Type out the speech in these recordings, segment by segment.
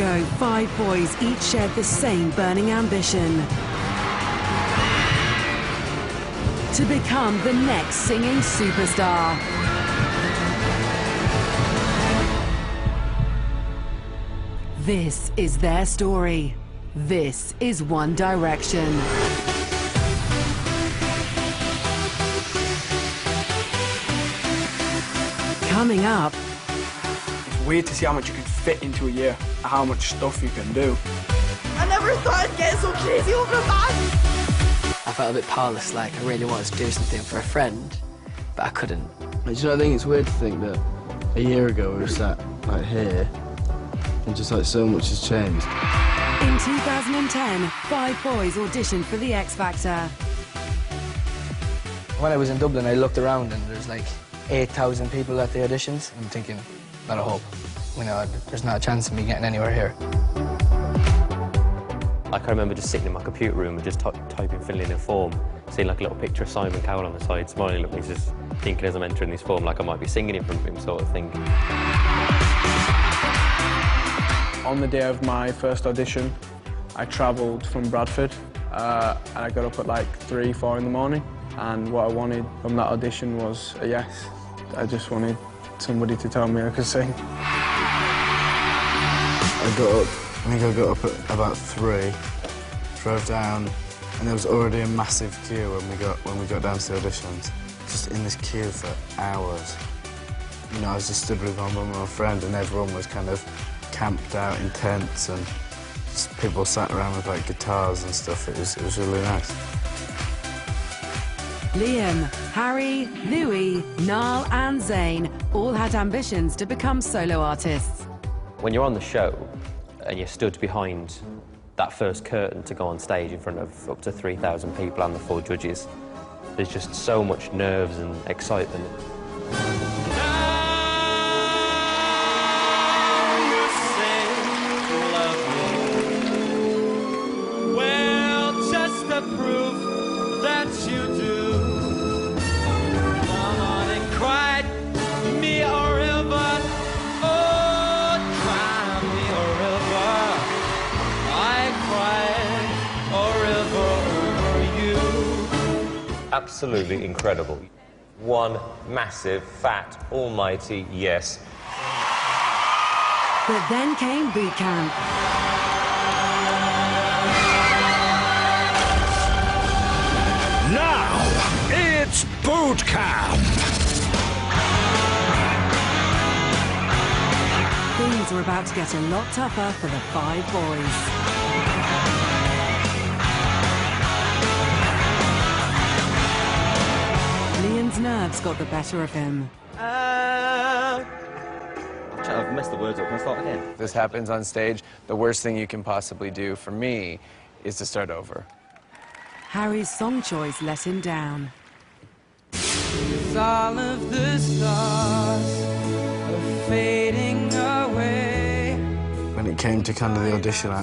ago, 5 boys each shared the same burning ambition: to become the next singing superstar. This is their story. This is One Direction. Coming up... It's weird to see how much you can fit into a year, how much stuff you can do. I never thought I'd get so crazy over a band. I felt a bit powerless, like I really wanted to do something for a friend, but I couldn't. I think it's weird to think that a year ago we were sat like here, and just like so much has changed. In 2010, 5 boys auditioned for the X Factor. When I was in Dublin, I looked around and there's like 8,000 people at the auditions. I'm thinking, not a hope. You know, there's not a chance of me getting anywhere here. Like, I remember just sitting in my computer room and just typing, filling in a form, seeing like a little picture of Simon Cowell on the side, smiling at me, just thinking as I'm entering this form, like I might be singing in front of him, sort of thing. On the day of my first audition, I travelled from Bradford, and I got up at like 3, 4 in the morning, and what I wanted from that audition was a yes. I just wanted somebody to tell me I could sing. I think I got up at about 3, drove down, and there was already a massive queue when we got down to the auditions. Just in this queue for hours. You know, I was just stood with my mum and my friend, and everyone was kind of camped out in tents, and just people sat around with like guitars and stuff. It was really nice. Liam, Harry, Louis, Niall and Zayn all had ambitions to become solo artists. When you're on the show and you're stood behind that first curtain to go on stage in front of up to 3,000 people and the 4 judges, there's just so much nerves and excitement. Absolutely incredible. One massive, fat, almighty yes. But then came boot camp. Now, it's boot camp! Things were about to get a lot tougher for the 5 boys. Liam's nerves got the better of him. I've messed the words up. Can I start again? This happens on stage. The worst thing you can possibly do for me is to start over. Harry's song choice let him down. All of the stars are fading away. When it came to kind of the audition, I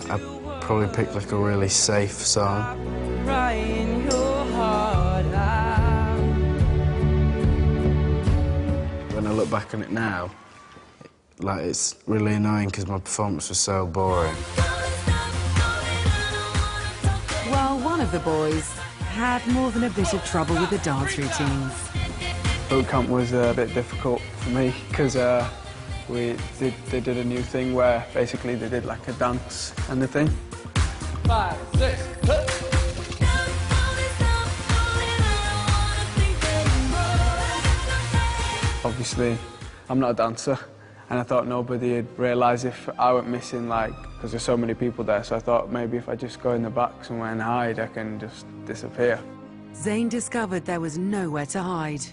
probably picked like a really safe song. Crying your heart out. When I look back on it now, like, it's really annoying because my performance was so boring. Well, one of the boys had more than a bit of trouble with the dance routines. Boot camp was a bit difficult for me because they did a new thing where basically they did like a dance and a thing. 5, 6, Obviously, I'm not a dancer, and I thought nobody would realise if I went missing, like, because there's so many people there, so I thought maybe if I just go in the back somewhere and hide, I can just disappear. Zayn discovered there was nowhere to hide.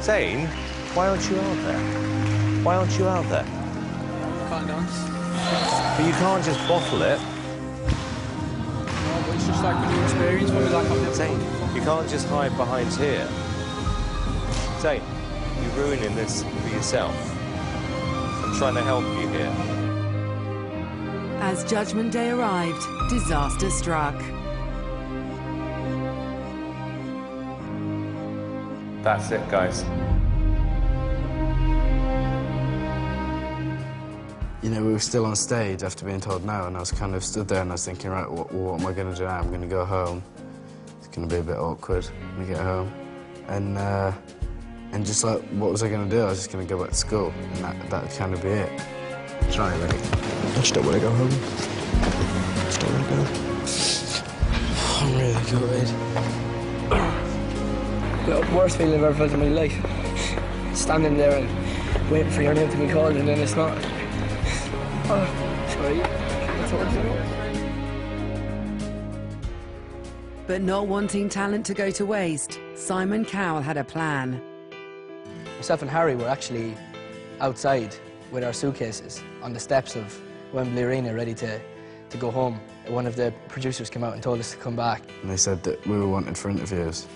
Zayn, why aren't you out there? Why aren't you out there? Can't dance. But you can't just bottle it. No, but it's just like a new experience for me, like I've never done before. You can't just hide behind here. Zayn, you're ruining this for yourself. I'm trying to help you here. As Judgment Day arrived, disaster struck. That's it, guys. you know, we were still on stage after being told no, and I was kind of stood there and I was thinking, right, what am I going to do now? I'm going to go home. It's going to be a bit awkward when we get home. And just like, what was I going to do? I was just going to go back to school, and that'd kind of be it. Try it, I just don't want to go home. I just don't want to go. I'm really gutted. The worst feeling I've ever felt in my life. Standing there and waiting for your name to be called, and then it's not. Oh, sorry. That's all I know. But not wanting talent to go to waste, Simon Cowell had a plan. Myself and Harry were actually outside with our suitcases on the steps of Wembley Arena, ready to go home. One of the producers came out and told us to come back. And they said that we were wanted for interviews.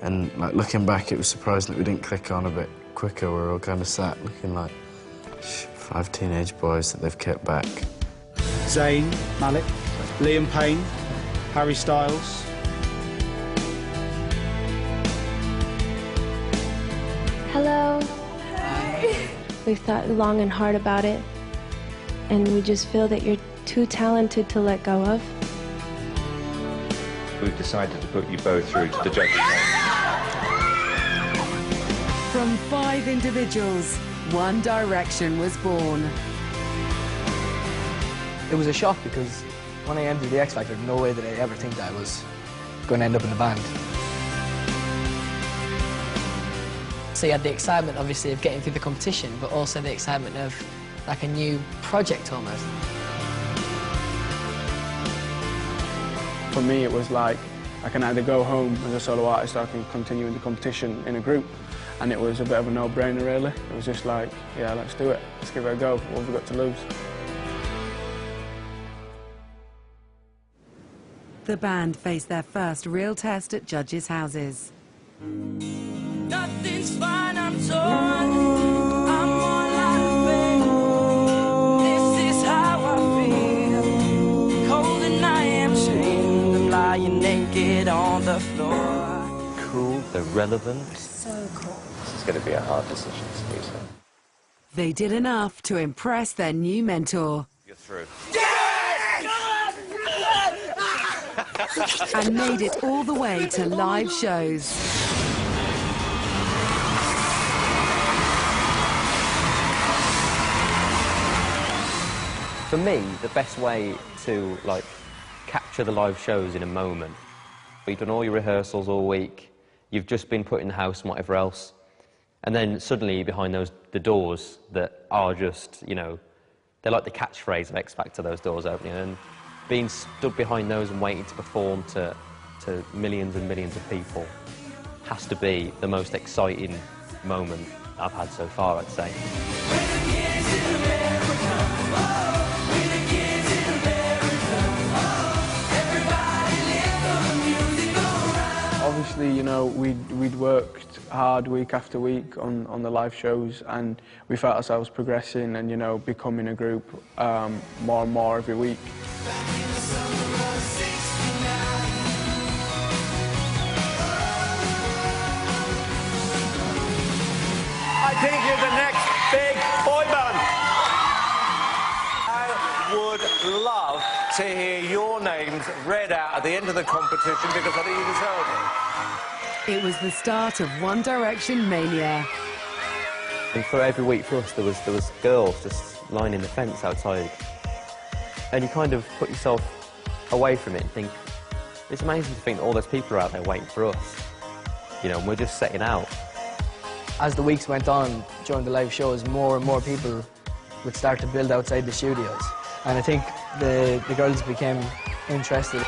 And like looking back, it was surprising that we didn't click on a bit quicker. We were all kind of sat looking like 5 teenage boys that they've kept back. Zayn Malik, Liam Payne, Harry Styles. Hello. Hi. We've thought long and hard about it, and we just feel that you're too talented to let go of. We've decided to put you both through to the judges. From 5 individuals, One Direction was born. It was a shock because when I entered the X Factor, no way did I ever think that I was going to end up in the band. So you had the excitement, obviously, of getting through the competition, but also the excitement of like a new project almost. For me, it was like I can either go home as a solo artist or I can continue in the competition in a group. And it was a bit of a no-brainer, really. It was just like, yeah, let's do it. Let's give it a go. What have we got to lose? The band faced their first real test at judges' houses. Nothing's fine, I'm torn. I'm all out of faith. This is how I feel. Cold and I am shamed. I'm lying naked on the floor. Cool, they're relevant. So cool. This is going to be a hard decision to do so. They did enough to impress their new mentor. You're through. And made it all the way to live shows. For me, the best way to like capture the live shows in a moment, you've done all your rehearsals all week, you've just been put in the house and whatever else, and then suddenly you're behind the doors that are just, you know, they're like the catchphrase of X Factor, those doors opening, and being stood behind those and waiting to perform to millions and millions of people has to be the most exciting moment I've had so far, I'd say. Obviously, you know, we'd worked hard week after week on the live shows, and we felt ourselves progressing and, you know, becoming a group more and more every week. I think you're the next big boy band. I would love to hear your names read out at the end of the competition because I think you deserve it. It was the start of One Direction mania. And for every week for us, there was girls just lining the fence outside. And you kind of put yourself away from it and think, it's amazing to think all those people are out there waiting for us. You know, and we're just setting out. As the weeks went on during the live shows, more and more people would start to build outside the studios. And I think the girls became interested.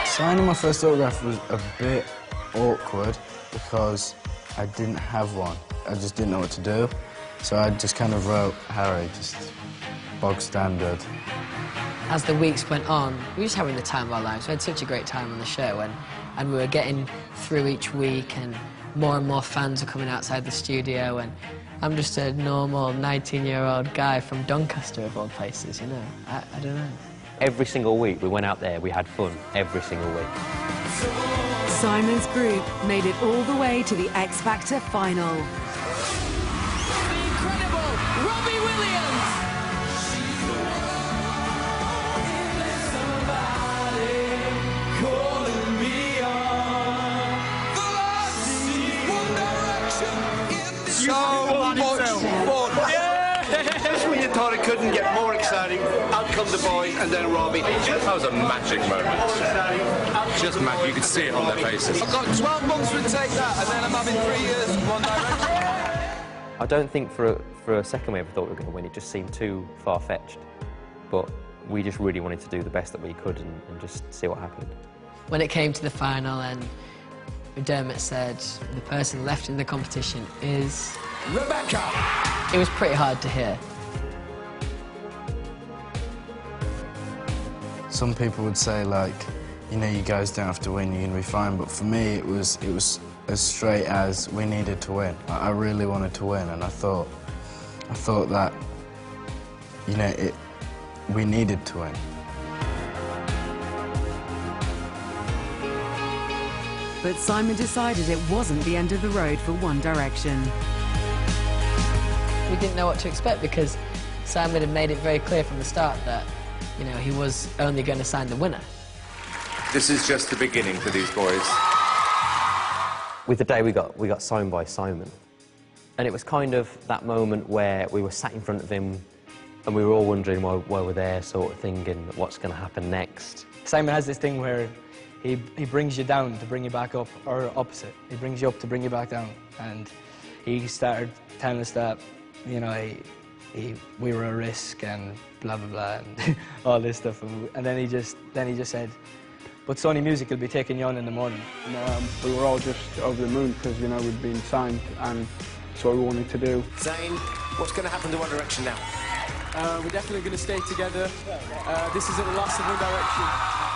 Signing my first autograph was a bit awkward because I didn't have one. I just didn't know what to do. So I just kind of wrote Harry, just bog standard. As the weeks went on, we were just having the time of our lives. We had such a great time on the show, and we were getting through each week, and more fans were coming outside the studio, and I'm just a normal 19-year-old guy from Doncaster, of all places, you know. I don't know. Every single week we went out there, we had fun, every single week. Simon's group made it all the way to the X Factor final. Incredible Robbie Williams! thought it couldn't get more exciting. Out come the boys and then Robbie. That was a magic moment. Just magic. You could see it on their faces. I've got 12 months to take that, and then I'm having 3 years in One Direction. I don't think for a second we ever thought we were going to win. It just seemed too far-fetched. But we just really wanted to do the best that we could and just see what happened. When it came to the final and Dermot said the person left in the competition is... Rebecca! It was pretty hard to hear. Some people would say, like, you know, you guys don't have to win, you're going to be fine. But for me, it was as straight as we needed to win. I really wanted to win, and I thought that, you know, we needed to win. But Simon decided it wasn't the end of the road for One Direction. We didn't know what to expect because Simon had made it very clear from the start that, you know, he was only going to sign the winner. This is just the beginning for these boys. With the day we got signed by Simon. And it was kind of that moment where we were sat in front of him and we were all wondering why we're there, sort of thinking what's going to happen next. Simon has this thing where he brings you down to bring you back up, or opposite. He brings you up to bring you back down. And he started telling us that, you know, we were a risk and blah, blah, blah, and all this stuff. And then he just said, but Sony Music will be taking you on in the morning. And, we were all just over the moon because, you know, we'd been signed and that's what we wanted to do. Zayn, what's going to happen to One Direction now? We're definitely going to stay together. This isn't the last of One Direction.